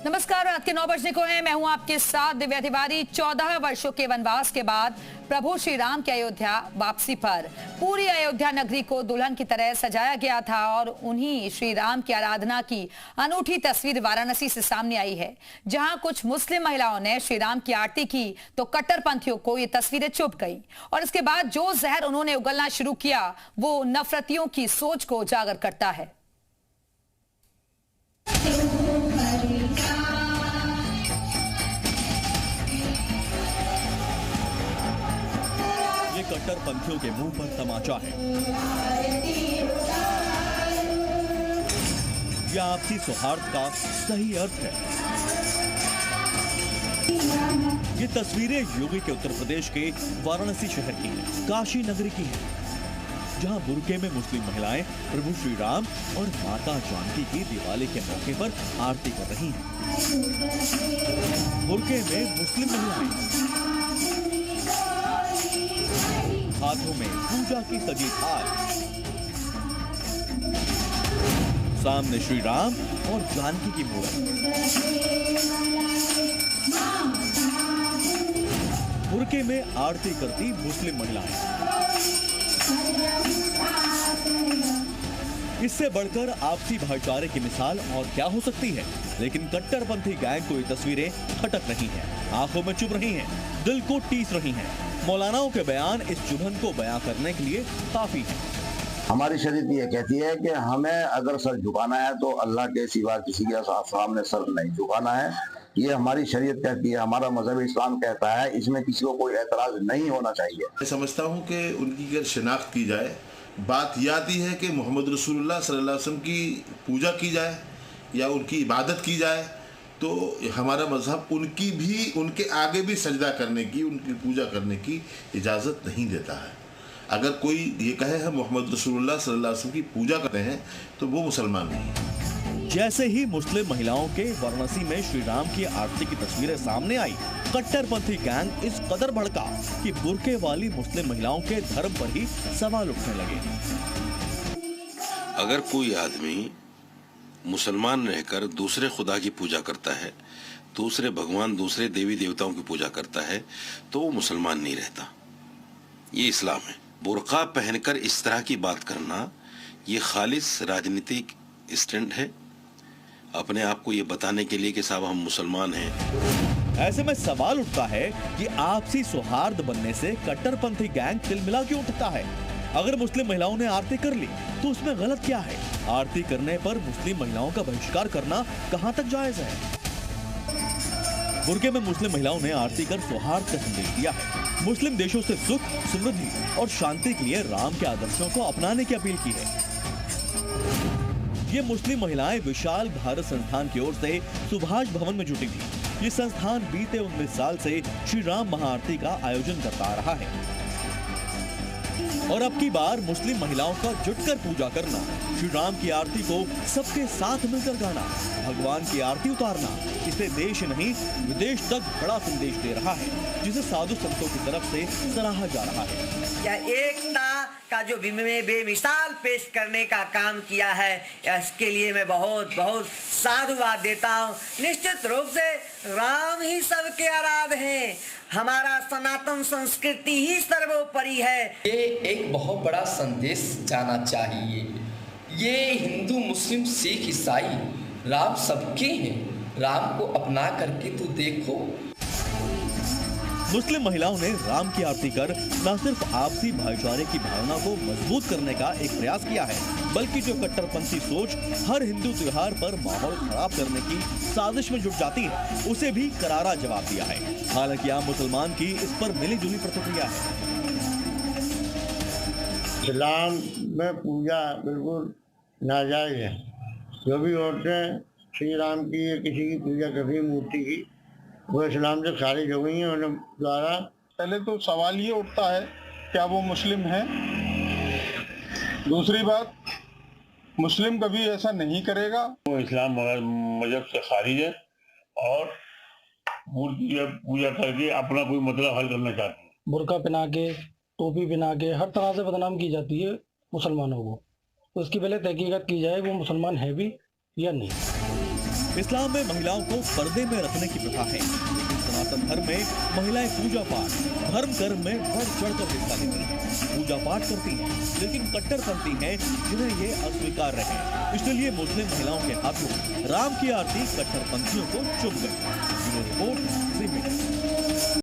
नमस्कार, रात के 9 बजने को है। मैं हूं आपके साथ दिव्या तिवारी। 14 वर्षों के वनवास के बाद प्रभु श्री राम की अयोध्या वापसी पर पूरी अयोध्या नगरी को दुल्हन की तरह सजाया गया था और उन्हीं श्री राम की आराधना की अनूठी तस्वीर वाराणसी से सामने आई है, जहां कुछ मुस्लिम महिलाओं ने श्री राम की आरती की तो कट्टरपंथियों को ये तस्वीरें चुभ गई और इसके बाद जो जहर उन्होंने उगलना शुरू किया वो नफरतियों की सोच को उजागर करता है। ये कट्टरपंथियों के मुंह पर तमाचा है। यह आपसी सौहार्द का सही अर्थ है। ये तस्वीरें योगी के उत्तर प्रदेश के वाराणसी शहर की, काशी नगरी की हैं, जहां बुर्के में मुस्लिम महिलाएं प्रभु श्री राम और माता जानकी की दिवाली के मौके पर आरती कर रही हैं। बुर्के में मुस्लिम महिलाएं, हाथों में पूजा की सजी थाल, सामने श्री राम और जानकी की मूर्ति। बुर्के में आरती करती मुस्लिम महिलाएं। इससे बढ़कर आपसी भाईचारे की मिसाल और क्या हो सकती है। लेकिन कट्टरपंथी गैंग को ये तस्वीरें खटक रही हैं, आंखों में चुभ रही हैं, दिल को टीस रही हैं। मौलानाओं के बयान इस चुभन को बयां करने के लिए काफी है। हमारी शरीयत ये कहती है कि हमें अगर सर झुकाना है तो अल्लाह के सिवा किसी के सामने सर नहीं झुकाना है। ये हमारी शरीयत कहती है, हमारा मजहब इस्लाम कहता है, इसमें किसी को कोई एतराज नहीं होना चाहिए। मैं समझता हूँ कि उनकी अगर शिनाख्त की जाए, बात यह आती है कि मोहम्मद रसूलुल्लाह सल्लल्लाहु अलैहि वसल्लम की पूजा की जाए या उनकी इबादत की जाए, तो हमारा मजहब उनकी भी, उनके आगे भी सजदा करने की, उनकी पूजा करने की इजाज़त नहीं देता है। अगर कोई ये कहे हम मोहम्मद रसूलुल्लाह सल्लल्लाहु अलैहि वसल्लम की पूजा करते हैं तो वो मुसलमान नहीं है। जैसे ही मुस्लिम महिलाओं के वाराणसी में श्री राम की आरती की तस्वीरें सामने आई, कट्टरपंथी गैंग इस कदर भड़का कि बुर्के वाली मुस्लिम महिलाओं के धर्म पर ही सवाल उठने लगे। अगर कोई आदमी मुसलमान रहकर दूसरे खुदा की पूजा करता है, दूसरे भगवान, दूसरे देवी देवताओं की पूजा करता है, तो वो मुसलमान नहीं रहता। ये इस्लाम है। बुर्का पहनकर इस तरह की बात करना ये खालिस राजनीतिक स्टंट है, अपने आप को ये बताने के लिए कि साहब हम मुसलमान हैं। ऐसे में सवाल उठता है कि आपसी सौहार्द बनने से कट्टरपंथी गैंग तिलमिला क्यों उठता है। अगर मुस्लिम महिलाओं ने आरती कर ली तो उसमें गलत क्या है। आरती करने पर मुस्लिम महिलाओं का बहिष्कार करना कहां तक जायज है। बुर्के में मुस्लिम महिलाओं ने आरती कर सौहार्द का संदेश दिया है। मुस्लिम देशों से सुख, समृद्धि और शांति के लिए राम के आदर्शों को अपनाने की अपील की है। ये मुस्लिम महिलाएं विशाल भारत संस्थान की ओर से सुभाष भवन में जुटी थी। ये संस्थान बीते 19 साल से श्री राम महाआरती का आयोजन करता आ रहा है और अब की बार मुस्लिम महिलाओं का जुटकर पूजा करना, श्री राम की आरती को सबके साथ मिलकर गाना, भगवान की आरती उतारना, इसे देश नहीं विदेश तक बड़ा संदेश दे रहा है, जिसे साधु संतों की तरफ से सराहा जा रहा है। यह एकता का जो बेमिसाल पेश करने का काम किया है, इसके लिए मैं बहुत बहुत साधुवाद देता हूँ। निश्चित रूप से राम ही सबके आराध्य हैं, हमारा सनातन संस्कृति ही सर्वोपरि है। ये एक बहुत बड़ा संदेश जाना चाहिए। ये हिंदू, मुस्लिम, सिख, ईसाई, राम सबके हैं। राम को अपना करके तो देखो। मुस्लिम महिलाओं ने राम की आरती कर न सिर्फ आपसी भाईचारे की भावना को मजबूत करने का एक प्रयास किया है, बल्कि जो कट्टरपंथी सोच हर हिंदू त्योहार पर माहौल खराब करने की साजिश में जुट जाती है, उसे भी करारा जवाब दिया है। हालांकि आम मुसलमान की इस पर मिली-जुली प्रतिक्रिया है। इस्लाम में पूजा बिल्कुल नाजायज है। जो भी औरतें श्री राम की या किसी की पूजा कर रही मूर्ति की, वो इस्लाम से खारिज हो गई हैं उन्हें द्वारा। पहले तो सवाल ये उठता है क्या वो मुस्लिम हैं। दूसरी बात, मुस्लिम कभी ऐसा नहीं करेगा। वो इस्लाम मजहब से खारिज है और मूर्ति पूजा करके अपना कोई मतलब हल करना चाहते हैं। बुर्का पहना के, टोपी पहना के हर तरह से बदनाम की जाती है मुसलमानों को। उसकी पहले तहकीकात की जाए वो मुसलमान है भी या नहीं। इस्लाम में महिलाओं को पर्दे में रखने की प्रथा है। सनातन धर्म में महिलाएं पूजा पाठ, धर्म कर्म में बढ़ चढ़कर हिस्सा लेती हैं, पूजा पाठ करती हैं, लेकिन कट्टरपंथी हैं जिन्हें ये अस्वीकार है। इसलिए मुस्लिम महिलाओं के हाथों राम की आरती कट्टरपंथियों को चुभ गई। ब्यूरो रिपोर्ट, जी मीडिया।